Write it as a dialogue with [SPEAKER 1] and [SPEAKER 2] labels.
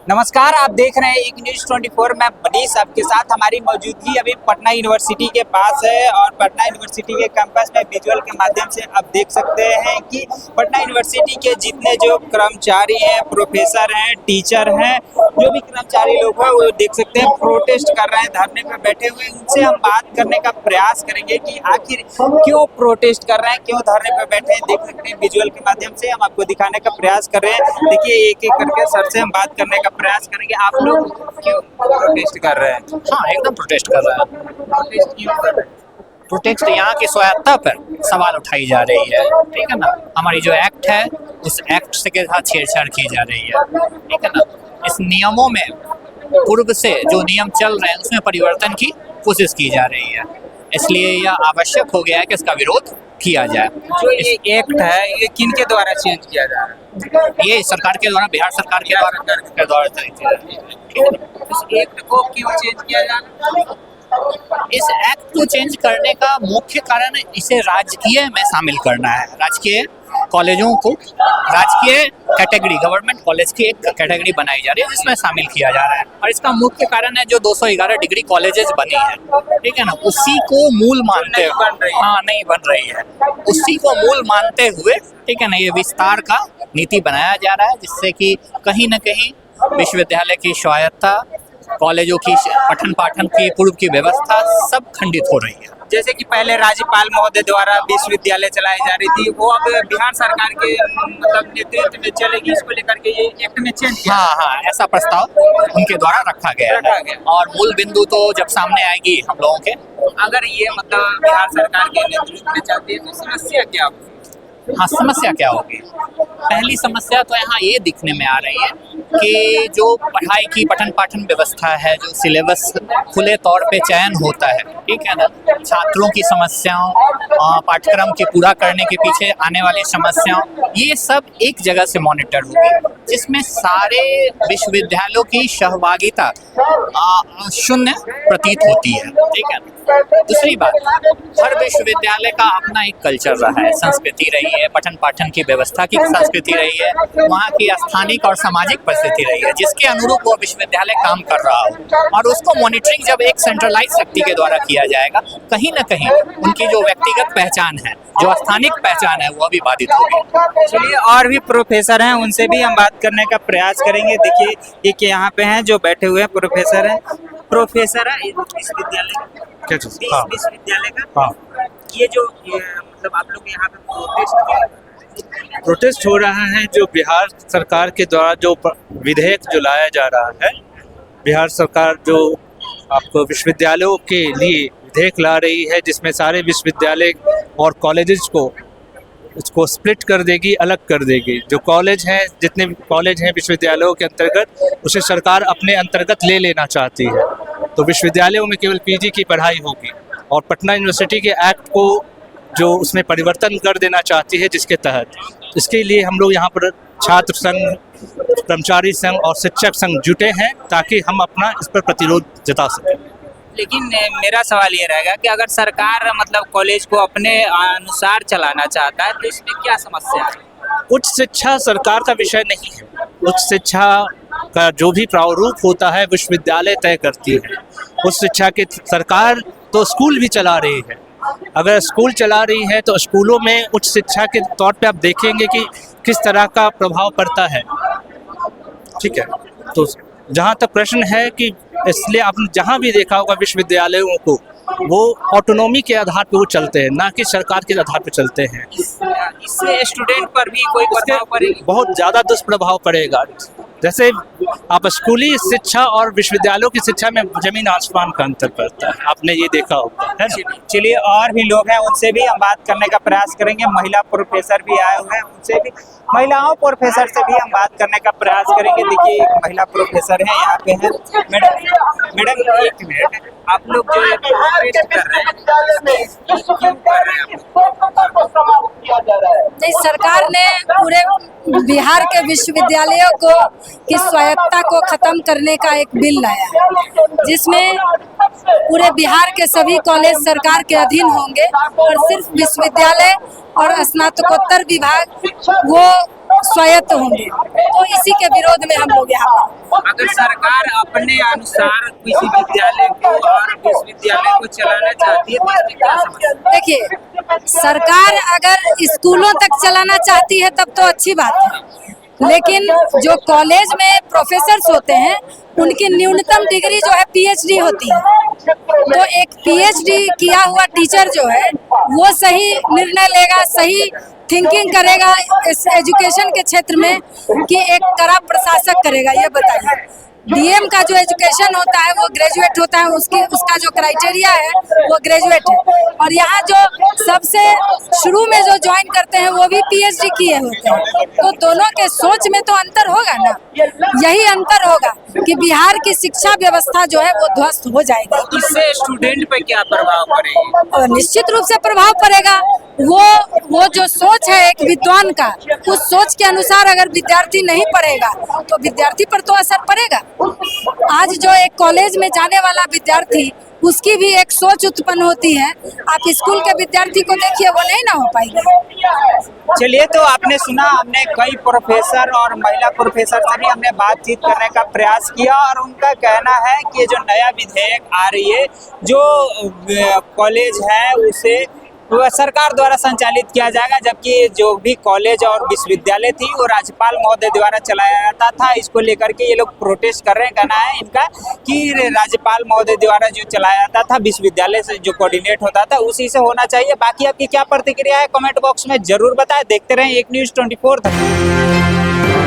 [SPEAKER 1] नमस्कार, आप देख रहे हैं एक न्यूज़ 24। मैं मनीष आपके साथ। हमारी मौजूदगी अभी पटना यूनिवर्सिटी के पास है और पटना यूनिवर्सिटी के कैंपस में विजुअल के माध्यम से आप देख सकते हैं कि पटना यूनिवर्सिटी के जितने जो कर्मचारी हैं, प्रोफेसर हैं, टीचर हैं, जो भी कर्मचारी लोग हैं वो देख सकते हैं प्रोटेस्ट कर रहे हैं, धरने पर बैठे हुए। उनसे हम बात करने का प्रयास करेंगे कि आखिर क्यों प्रोटेस्ट कर रहे हैं, क्यों धरने पर बैठे हैं। देख सकते हैं विजुअल के माध्यम से हम आपको दिखाने का प्रयास कर रहे हैं। देखिए एक एक करके सर से हम बात करने का प्रयास करेंगे। आप लोग क्यों प्रोटेस्ट कर रहे हैं?
[SPEAKER 2] हाँ, एकदम प्रोटेस्ट कर रहा है।
[SPEAKER 1] प्रोटेस्ट क्यों कर रहे हैं?
[SPEAKER 2] प्रोटेस्ट यहाँ की स्वायत्ता पर सवाल उठाई जा रही है, ठीक है ना। हमारी जो एक्ट है उस एक्ट से के साथ छेड़छाड़ की जा रही है, ठीक है ना। इस नियमों में पूर्व से जो नियम चल रहे हैं उसमें परिवर्तन की कोशिश की जा रही है, इसलिए यह आवश्यक हो गया है कि इसका विरोध किया जाए।
[SPEAKER 1] जो ये एक्ट है ये किन के द्वारा चेंज किया जा रहा है?
[SPEAKER 2] ये सरकार के द्वारा, बिहार सरकार के द्वारा
[SPEAKER 1] इस एक्ट को क्यों चेंज किया जा रहा है?
[SPEAKER 2] इस एक्ट को चेंज करने का मुख्य कारण इसे राजकीय में शामिल करना है। राजकीय कॉलेजों को राजकीय कैटेगरी, गवर्नमेंट कॉलेज की एक कैटेगरी बनाई जा रही है जिसमें शामिल किया जा रहा है। और इसका मुख्य कारण है जो 211 डिग्री कॉलेजेस बनी है, ठीक है ना, उसी को मूल मानते हुए, हाँ नहीं बन रही है, उसी को मूल मानते हुए, ठीक है ना, ये विस्तार का नीति बनाया जा रहा है जिससे कि कहीं न कहीं विश्वविद्यालय की स्वायत्ता, कॉलेजों की पठन पाठन की पूर्व की व्यवस्था सब खंडित हो रही है।
[SPEAKER 1] जैसे कि पहले राज्यपाल महोदय द्वारा विश्वविद्यालय चलाई जा रही थी, वो अब बिहार सरकार के मतलब नेतृत्व में चलेगी, इसको लेकर के ये एक्ट में चेंज किया।
[SPEAKER 2] हाँ, ऐसा प्रस्ताव उनके द्वारा रखा गया है। और मूल बिंदु तो जब सामने आएगी हम लोगों के,
[SPEAKER 1] अगर ये मतलब बिहार सरकार के नेतृत्व में चलती है तो समस्या क्या होगी?
[SPEAKER 2] हाँ, समस्या क्या होगी? पहली समस्या तो यहाँ ये दिखने में आ रही है कि जो पढ़ाई की पठन पाठन व्यवस्था है, जो सिलेबस खुले तौर पे चयन होता है, ठीक है ना, छात्रों की समस्याओं, पाठ्यक्रम के पूरा करने के पीछे आने वाली समस्याओं, ये सब एक जगह से मॉनिटर होगी जिसमें सारे विश्वविद्यालयों की सहभागिता शून्य प्रतीत होती है, ठीक है। दूसरी बात, हर विश्वविद्यालय का अपना एक कल्चर रहा है, संस्कृति रही है, पठन पाठन की व्यवस्था की संस्कृति रही है, वहाँ की स्थानिक और सामाजिक परिस्थिति रही है जिसके अनुरूप वो विश्वविद्यालय काम कर रहा हो। और उसको मॉनिटरिंग जब एक सेंट्रलाइज शक्ति के द्वारा किया जाएगा, कहीं ना कहीं उनकी जो व्यक्तिगत पहचान है, जो स्थानिक पहचान है, वो भी बाधित होगी।
[SPEAKER 1] चलिए और भी प्रोफेसर हैं, उनसे भी हम बात करने का प्रयास करेंगे। देखिए एक यहाँ पे हैं जो बैठे हुए हैं, प्रोफेसर हैं। प्रोफेसर है इस विश्वविद्यालय
[SPEAKER 3] क्या चीज़? हाँ,
[SPEAKER 1] विश्वविद्यालय का।
[SPEAKER 3] हाँ।
[SPEAKER 1] ये जो मतलब आप लोग यहाँ पे
[SPEAKER 3] प्रोटेस्ट हो रहा है जो बिहार सरकार के द्वारा जो विधेयक जो लाया जा रहा है, बिहार सरकार जो आपको विश्वविद्यालयों के लिए विधेयक ला रही है जिसमें सारे विश्वविद्यालय और कॉलेजेस को उसको स्प्लिट कर देगी, अलग कर देगी। जो कॉलेज हैं, जितने भी कॉलेज हैं विश्वविद्यालयों के अंतर्गत, उसे सरकार अपने अंतर्गत ले लेना चाहती है। तो विश्वविद्यालयों में केवल पीजी की पढ़ाई होगी और पटना यूनिवर्सिटी के एक्ट को जो उसमें परिवर्तन कर देना चाहती है, जिसके तहत इसके लिए हम लोग यहाँ पर छात्र संघ, कर्मचारी संघ और शिक्षक संघ जुटे हैं ताकि हम अपना इस पर प्रतिरोध जता सकें।
[SPEAKER 1] लेकिन मेरा सवाल ये रहेगा कि अगर सरकार मतलब कॉलेज को अपने अनुसार चलाना चाहता है तो इसमें क्या समस्या है?
[SPEAKER 3] उच्च शिक्षा सरकार का विषय नहीं है। उच्च शिक्षा का जो भी प्रारूप होता है विश्वविद्यालय तय करती है। उच्च शिक्षा की सरकार तो स्कूल भी चला रही है। अगर स्कूल चला रही है तो स्कूलों में उच्च शिक्षा के तौर पे आप देखेंगे कि किस तरह का प्रभाव पड़ता है, ठीक है। तो जहाँ तक प्रश्न है कि इसलिए आपने जहाँ भी देखा होगा विश्वविद्यालयों को, वो ऑटोनॉमी के आधार पर वो चलते हैं, ना कि सरकार के आधार पर चलते हैं।
[SPEAKER 1] इससे स्टूडेंट पर भी कोई प्रभाव पड़ेगा?
[SPEAKER 3] बहुत ज़्यादा दुष्प्रभाव पड़ेगा। जैसे आप स्कूली शिक्षा और विश्वविद्यालयों की शिक्षा में जमीन आसमान का अंतर पड़ता है, आपने ये देखा होगा, है ना।
[SPEAKER 1] चलिए और भी लोग हैं, उनसे भी हम बात करने का प्रयास करेंगे। महिला प्रोफेसर भी आए हुए हैं, उनसे भी, महिलाओं प्रोफेसर से भी हम बात करने का प्रयास करेंगे। देखिए एक महिला प्रोफेसर है यहाँ पे है। मैडम एक मिनट, आप लोग जो प्रोटेस्ट कर रहे हैं क्यों कर रहे हैं?
[SPEAKER 4] नहीं, सरकार ने पूरे बिहार के विश्वविद्यालयों को की स्वायत्ता को खत्म करने का एक बिल लाया है जिसमें पूरे बिहार के सभी कॉलेज सरकार के अधीन होंगे और सिर्फ विश्वविद्यालय और स्नातकोत्तर विभाग वो स्वायत्त होंगे। तो इसी के विरोध में हम लोग यहाँ पर।
[SPEAKER 1] अगर सरकार अपने अनुसार किसी विद्यालय को और विश्वविद्यालय को चलाना चाहती है तो इसमें क्या समस्या है?
[SPEAKER 4] देखिए, सरकार अगर स्कूलों तक चलाना चाहती है तब तो अच्छी बात है, लेकिन जो कॉलेज में प्रोफेसर्स होते हैं उनकी न्यूनतम डिग्री जो है पीएचडी होती है। तो एक पीएचडी किया हुआ टीचर जो है वो सही निर्णय लेगा, सही थिंकिंग करेगा इस एजुकेशन के क्षेत्र में कि एक कड़ा प्रशासक करेगा। ये बताइए, डीएम का जो एजुकेशन होता है वो ग्रेजुएट होता है, उसका जो क्राइटेरिया है वो ग्रेजुएट है, और यहाँ जो सबसे शुरू में जो ज्वाइन करते हैं वो भी पीएचडी किए होते हैं। तो दोनों के सोच में तो अंतर होगा ना, यही अंतर होगा कि बिहार की शिक्षा व्यवस्था जो है वो ध्वस्त हो जाएगी।
[SPEAKER 1] इससे स्टूडेंट पे क्या प्रभाव पड़ेगा?
[SPEAKER 4] और निश्चित रूप से प्रभाव पड़ेगा। वो जो सोच है एक विद्वान का, उस सोच के अनुसार अगर विद्यार्थी नहीं पढ़ेगा तो विद्यार्थी पर तो असर पड़ेगा। आज जो एक कॉलेज में जाने वाला विद्यार्थी, उसकी भी एक सोच उत्पन्न होती है। आप स्कूल के विद्यार्थी को देखिए, वो नहीं ना हो पाएगी।
[SPEAKER 1] चलिए, तो आपने सुना, हमने कई प्रोफेसर और महिला प्रोफेसर से भी हमने बातचीत करने का प्रयास किया और उनका कहना है कि जो नया विधेयक आ रही है, जो कॉलेज है उसे सरकार द्वारा संचालित किया जाएगा, जबकि जो भी कॉलेज और विश्वविद्यालय थी वो राज्यपाल महोदय द्वारा चलाया जाता था। इसको लेकर के ये लोग प्रोटेस्ट कर रहे हैं। कहना है इनका कि राज्यपाल महोदय द्वारा जो चलाया जाता था, विश्वविद्यालय से जो कोऑर्डिनेट होता था उसी से होना चाहिए। बाकी आपकी क्या प्रतिक्रिया है कमेंट बॉक्स में जरूर बताएं। देखते रहें एक न्यूज़ 24 तक।